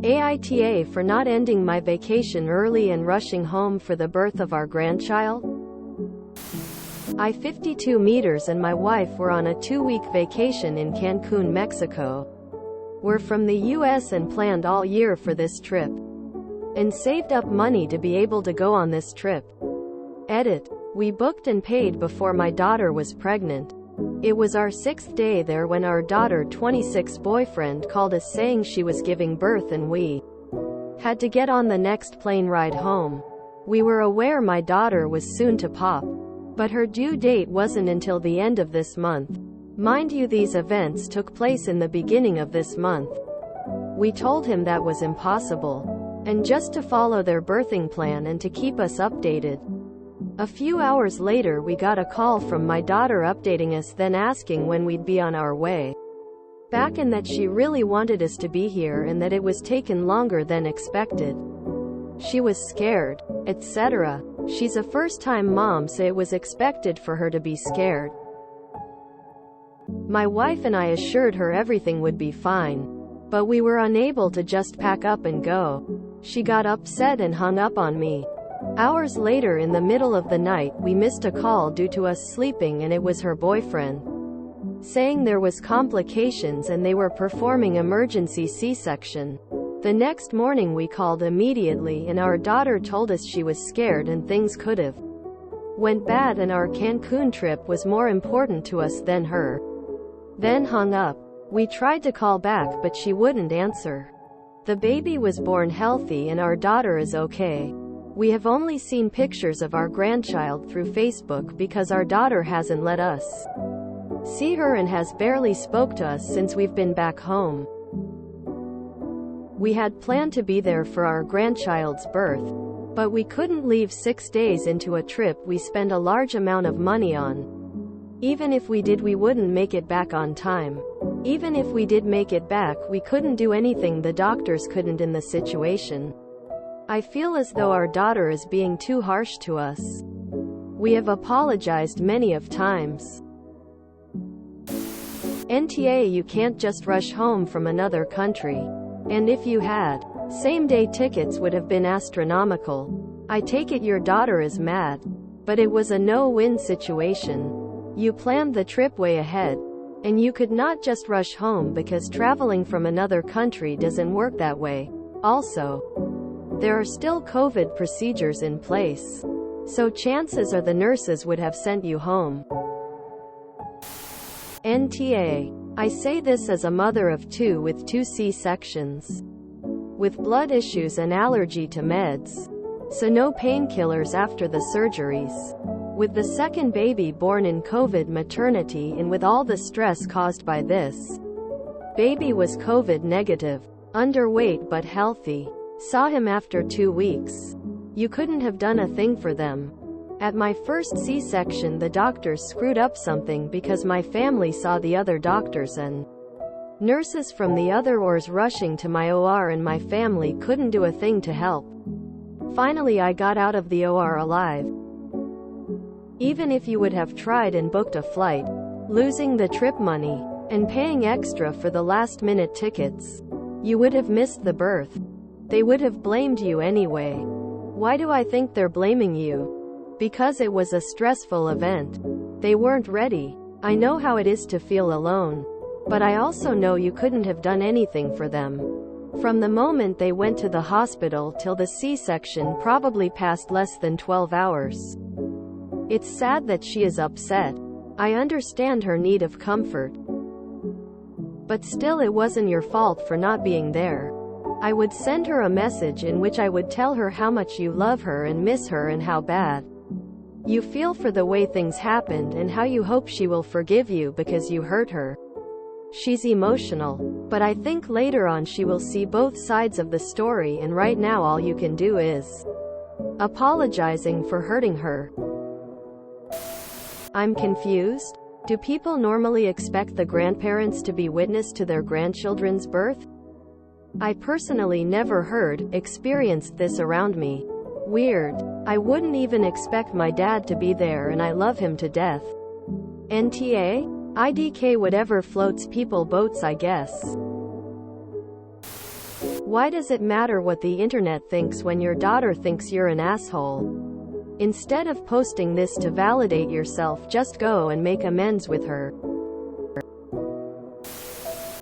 AITA for not ending my vacation early and rushing home for the birth of our grandchild? I 52 meters and my wife were on a 2-week vacation in Cancun, Mexico. We're from the US and planned all year for this trip. And saved up money to be able to go on this trip. Edit. We booked and paid before my daughter was pregnant. It was our 6th day there when our daughter's 26 boyfriend called us saying she was giving birth and we had to get on the next plane ride home. We were aware my daughter was soon to pop, but her due date wasn't until the end of this month. Mind you, these events took place in the beginning of this month. We told him that was impossible, and just to follow their birthing plan and to keep us updated. A few hours later we got a call from my daughter updating us, then asking when we'd be on our way back and that she really wanted us to be here and that it was taken longer than expected. She was scared, etc. She's a first-time mom, so it was expected for her to be scared. My wife and I assured her everything would be fine, but we were unable to just pack up and go. She got upset and hung up on me. Hours later, in the middle of the night, we missed a call due to us sleeping, and it was her boyfriend saying there was complications and they were performing emergency C-section. The next morning we called immediately and our daughter told us she was scared and things could have went bad and our Cancun trip was more important to us than her. Then hung up. We tried to call back but she wouldn't answer. The baby was born healthy and our daughter is okay. We have only seen pictures of our grandchild through Facebook because our daughter hasn't let us see her and has barely spoke to us since we've been back home. We had planned to be there for our grandchild's birth, but we couldn't leave 6 days into a trip we spend a large amount of money on. Even if we did, we wouldn't make it back on time. Even if we did make it back, we couldn't do anything the doctors couldn't in the situation. I feel as though our daughter is being too harsh to us. We have apologized many of times. NTA, you can't just rush home from another country. And if you had, same-day tickets would have been astronomical. I take it your daughter is mad. But it was a no-win situation. You planned the trip way ahead. And you could not just rush home because traveling from another country doesn't work that way. Also, there are still COVID procedures in place. So chances are the nurses would have sent you home. NTA. I say this as a mother of 2 with 2 C-sections. With blood issues and allergy to meds. So no painkillers after the surgeries. With the second baby born in COVID maternity and with all the stress caused by this. Baby was COVID negative. Underweight but healthy. Saw him after 2 weeks. You couldn't have done a thing for them. At my first C-section the doctors screwed up something because my family saw the other doctors and nurses from the other ORs rushing to my OR and my family couldn't do a thing to help. Finally I got out of the OR alive. Even if you would have tried and booked a flight, losing the trip money, and paying extra for the last-minute tickets, you would have missed the birth. They would have blamed you anyway. Why do I think they're blaming you? Because it was a stressful event. They weren't ready. I know how it is to feel alone. But I also know you couldn't have done anything for them. From the moment they went to the hospital till the C-section probably passed less than 12 hours. It's sad that she is upset. I understand her need of comfort. But still, it wasn't your fault for not being there. I would send her a message in which I would tell her how much you love her and miss her and how bad you feel for the way things happened and how you hope she will forgive you because you hurt her. She's emotional. But I think later on she will see both sides of the story, and right now all you can do is apologizing for hurting her. I'm confused. Do people normally expect the grandparents to be witness to their grandchildren's birth? I personally never experienced this around me. Weird. I wouldn't even expect my dad to be there and I love him to death. NTA? IDK, whatever floats people boats, I guess. Why does it matter what the internet thinks when your daughter thinks you're an asshole? Instead of posting this to validate yourself, just go and make amends with her.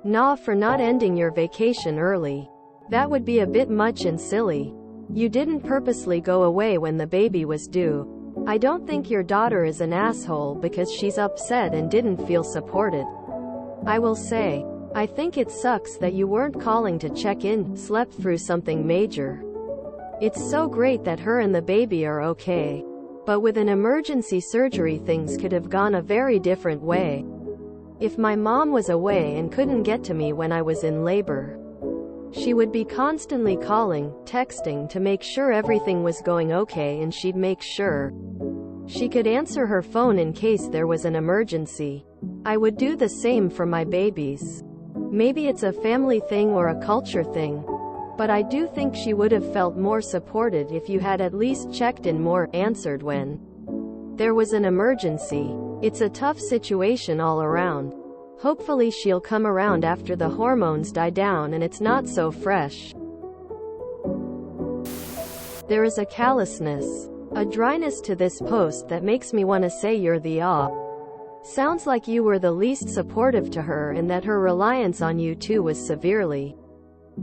Nah, for not ending your vacation early. That would be a bit much and silly. You didn't purposely go away when the baby was due. I don't think your daughter is an asshole because she's upset and didn't feel supported. I will say, I think it sucks that you weren't calling to check in, slept through something major. It's so great that her and the baby are okay. But with an emergency surgery, things could have gone a very different way. If my mom was away and couldn't get to me when I was in labor, she would be constantly calling, texting to make sure everything was going okay, and she'd make sure she could answer her phone in case there was an emergency. I would do the same for my babies. Maybe it's a family thing or a culture thing, but I do think she would have felt more supported if you had at least checked in more, answered when there was an emergency. It's a tough situation all around. Hopefully she'll come around after the hormones die down and it's not so fresh. There is a callousness, a dryness to this post that makes me want to say you're the Sounds like you were the least supportive to her and that her reliance on you too was severely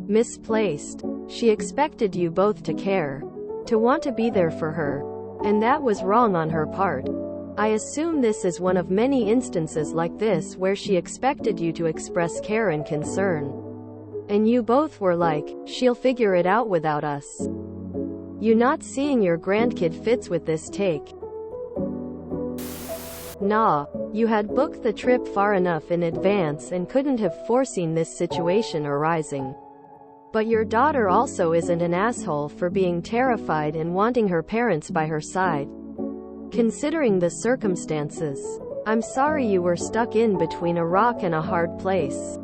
misplaced. She expected you both to care, to want to be there for her, and that was wrong on her part. I assume this is one of many instances like this where she expected you to express care and concern, and you both were like, she'll figure it out without us. You not seeing your grandkid fits with this take. Nah, you had booked the trip far enough in advance and couldn't have foreseen this situation arising. But your daughter also isn't an asshole for being terrified and wanting her parents by her side. Considering the circumstances, I'm sorry you were stuck in between a rock and a hard place.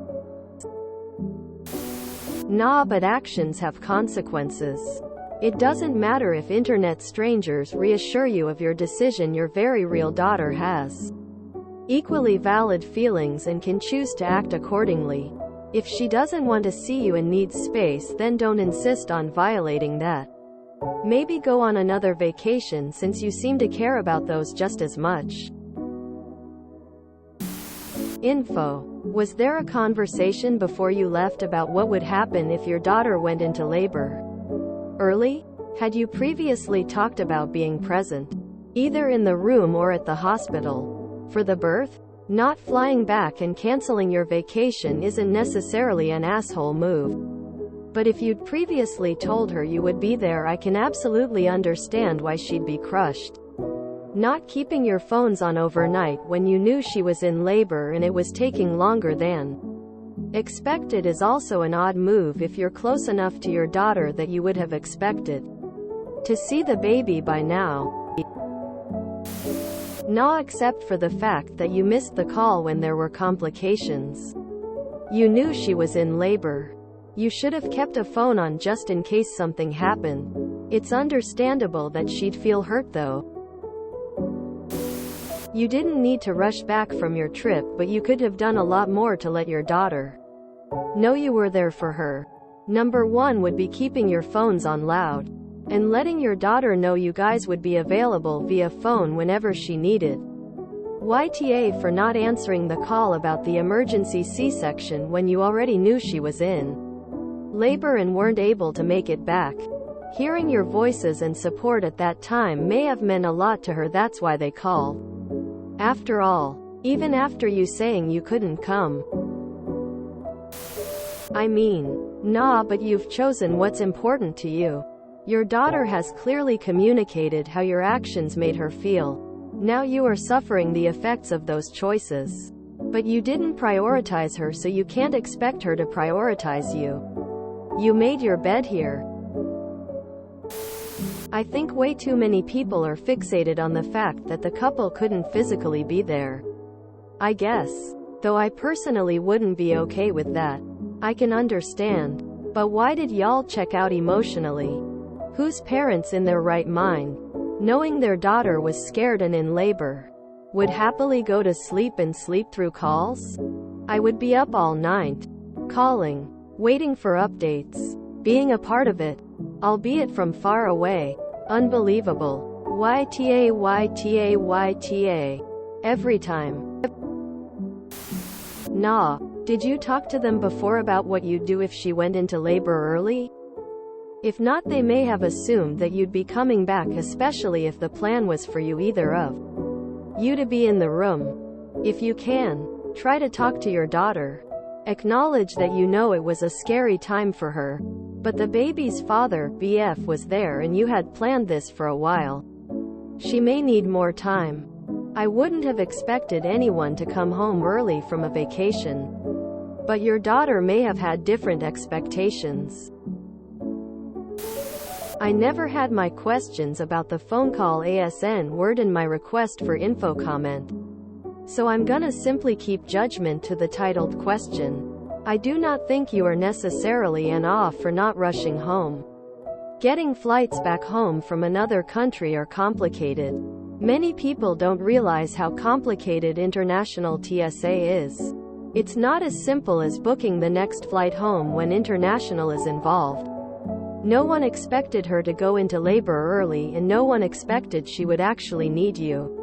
Nah, but actions have consequences. It doesn't matter if internet strangers reassure you of your decision, your very real daughter has equally valid feelings and can choose to act accordingly. If she doesn't want to see you and needs space, then don't insist on violating that. Maybe go on another vacation since you seem to care about those just as much. Info. Was there a conversation before you left about what would happen if your daughter went into labor early? Had you previously talked about being present, either in the room or at the hospital, for the birth? Not flying back and canceling your vacation isn't necessarily an asshole move. But if you'd previously told her you would be there, I can absolutely understand why she'd be crushed. Not keeping your phones on overnight when you knew she was in labor and it was taking longer than expected is also an odd move if you're close enough to your daughter that you would have expected to see the baby by now. Nah, except for the fact that you missed the call when there were complications. You knew she was in labor. You should have kept a phone on just in case something happened. It's understandable that she'd feel hurt though. You didn't need to rush back from your trip, but you could have done a lot more to let your daughter know you were there for her. Number one would be keeping your phones on loud, and letting your daughter know you guys would be available via phone whenever she needed. YTA for not answering the call about the emergency C-section when you already knew she was in labor and weren't able to make it back. Hearing your voices and support at that time may have meant a lot to her, that's why they called. After all, even after you saying you couldn't come. I mean, nah, but you've chosen what's important to you. Your daughter has clearly communicated how your actions made her feel. Now you are suffering the effects of those choices. But you didn't prioritize her, so you can't expect her to prioritize you. You made your bed here. I think way too many people are fixated on the fact that the couple couldn't physically be there. I guess. Though I personally wouldn't be okay with that. I can understand. But why did y'all check out emotionally? Whose parents in their right mind, knowing their daughter was scared and in labor, would happily go to sleep and sleep through calls? I would be up all night, calling, waiting for updates. being a part of it, albeit from far away. Unbelievable. YTA YTA YTA. Every time. Nah. Did you talk to them before about what you'd do if she went into labor early? If not, they may have assumed that you'd be coming back, especially if the plan was for you either of you to be in the room. If you can, try to talk to your daughter. Acknowledge that you know it was a scary time for her, but the baby's father, BF, was there and you had planned this for a while. She may need more time. I wouldn't have expected anyone to come home early from a vacation, but your daughter may have had different expectations. I never had my questions about the phone call ASN word in my request for info comment, so I'm gonna simply keep judgment to the titled question. I do not think you are necessarily an off for not rushing home. Getting flights back home from another country are complicated. Many people don't realize how complicated international TSA is. It's not as simple as booking the next flight home when international is involved. No one expected her to go into labor early, and no one expected she would actually need you.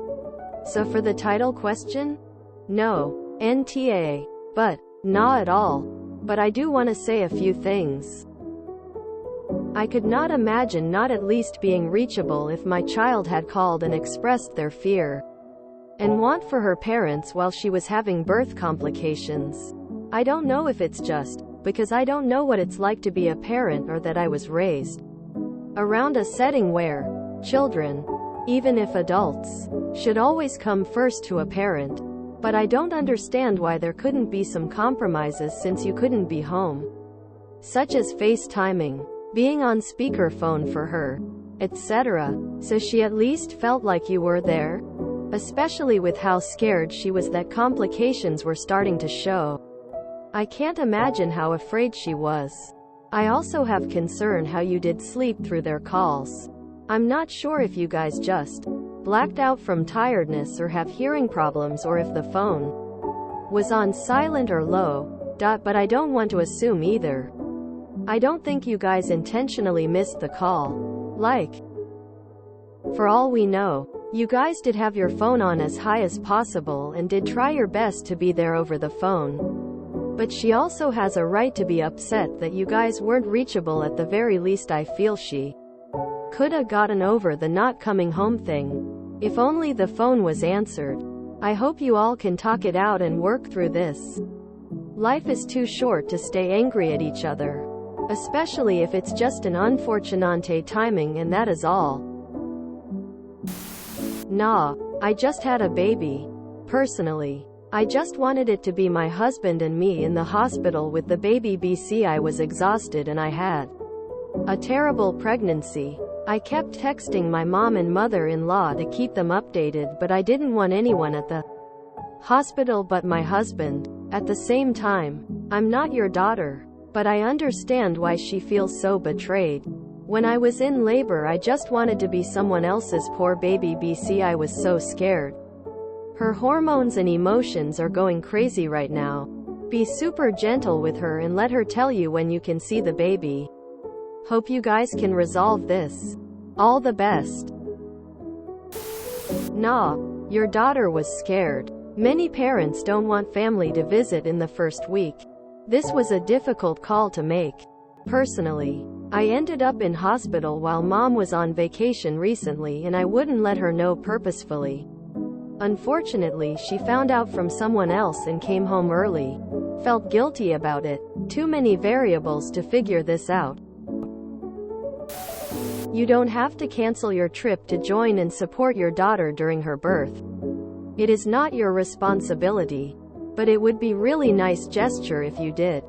So for the title question? No. NTA. But, not at all. But I do want to say a few things. I could not imagine not at least being reachable if my child had called and expressed their fear and want for her parents while she was having birth complications. I don't know if it's just because I don't know what it's like to be a parent, or that I was raised around a setting where children, even if adults, should always come first to a parent. But I don't understand why there couldn't be some compromises since you couldn't be home, such as FaceTiming, being on speakerphone for her, etc., so she at least felt like you were there, especially with how scared she was that complications were starting to show. I can't imagine how afraid she was. I also have concern how you did sleep through their calls. I'm not sure if you guys just blacked out from tiredness or have hearing problems, or if the phone was on silent or low, but I don't want to assume either. I don't think you guys intentionally missed the call. Like, for all we know, you guys did have your phone on as high as possible and did try your best to be there over the phone. But she also has a right to be upset that you guys weren't reachable. At the very least, I feel she could have gotten over the not coming home thing. If only the phone was answered. I hope you all can talk it out and work through this. Life is too short to stay angry at each other, especially if it's just an unfortunate timing and that is all. Nah, I just had a baby. Personally, I just wanted it to be my husband and me in the hospital with the baby. BC, I was exhausted and I had a terrible pregnancy. I kept texting my mom and mother-in-law to keep them updated, but I didn't want anyone at the hospital but my husband. At the same time, I'm not your daughter, but I understand why she feels so betrayed. When I was in labor, I just wanted to be someone else's poor baby. BC, I was so scared. Her hormones and emotions are going crazy right now. Be super gentle with her and let her tell you when you can see the baby. Hope you guys can resolve this. All the best. Nah, your daughter was scared. Many parents don't want family to visit in the first week. This was a difficult call to make. Personally, I ended up in hospital while mom was on vacation recently, and I wouldn't let her know purposefully. Unfortunately, she found out from someone else and came home early. Felt guilty about it. Too many variables to figure this out. You don't have to cancel your trip to join and support your daughter during her birth. It is not your responsibility, but it would be really nice gesture if you did.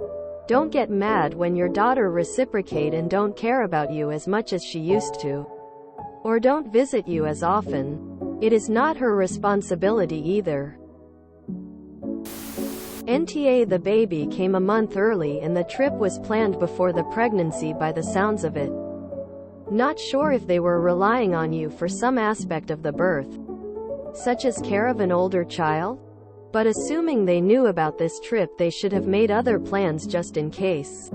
Don't get mad when your daughter reciprocate and don't care about you as much as she used to, or don't visit you as often. It is not her responsibility either. NTA, the baby came a month early and the trip was planned before the pregnancy by the sounds of it. Not sure if they were relying on you for some aspect of the birth, such as care of an older child, but assuming they knew about this trip, they should have made other plans just in case.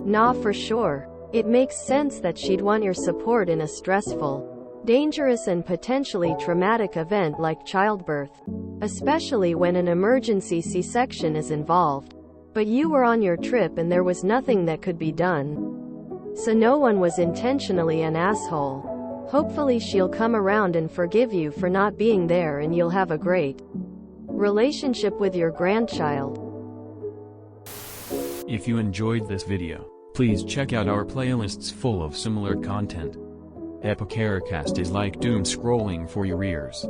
Nah, for sure. It makes sense that she'd want your support in a stressful, dangerous and potentially traumatic event like childbirth, especially when an emergency C-section is involved. But you were on your trip and there was nothing that could be done. So no one was intentionally an asshole. Hopefully she'll come around and forgive you for not being there and you'll have a great relationship with your grandchild. If you enjoyed this video, please check out our playlists full of similar content. AmITheAsshole is like doom scrolling for your ears.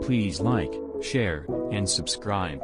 Please like, share, and subscribe.